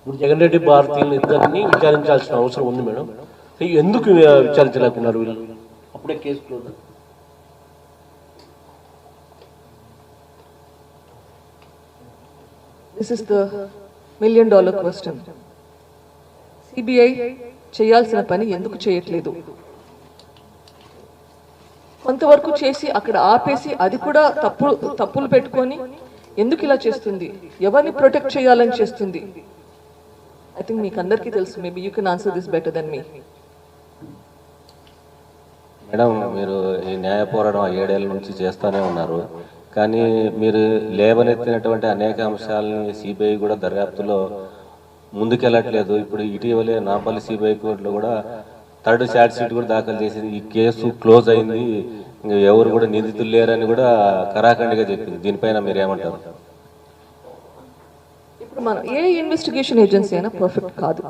ఇప్పుడు జగన్ రెడ్డి భారతీయులు ఇద్దరిని విచారించాల్సిన అవసరం ఉంది మేడం. ఎందుకు విచారించలేకున్నారు వీళ్ళు? అప్పుడే case close. This is the $1 million question. CBI చేయాల్సిన పని ఎందుకు చేయట్లేదు? కొంతవరకు చేసి అక్కడ ఆపేసి అది కూడా తప్పులు పెట్టుకొని ఎందుకు ఇలా చేస్తుంది? ఎవరిని ప్రొటెక్ట్ చేయాలని చేస్తుంది? ఐ థింక్ మీకు అందరికీ తెలుసు. Maybe you can answer this better than me. Madam, మీరు ఈ న్యాయ పోరాటం 7 ఏళ్ళ నుంచి చేస్తూనే ఉన్నారు. కానీ మీరు లేవనెత్తినటువంటి అనేక అంశాలని సిబిఐ కూడా దర్యాప్తులో ముందుకెళ్ళట్లేదు. ఇప్పుడు ఇటీవలే నాపల్లి సిబిఐ కోర్టులో కూడా 3rd ఛార్జ్ షీట్ కూడా దాఖలు చేసింది. ఈ కేసు క్లోజ్ అయింది, ఎవరు కూడా నిందితులు లేరని కూడా కరాఖండిగా చెప్పింది. దీనిపైన మీరు ఏమంటారు? ఇప్పుడు మనం ఏ ఇన్వెస్టిగేషన్ ఏజెన్సీ అయినా పర్ఫెక్ట్ కాదు.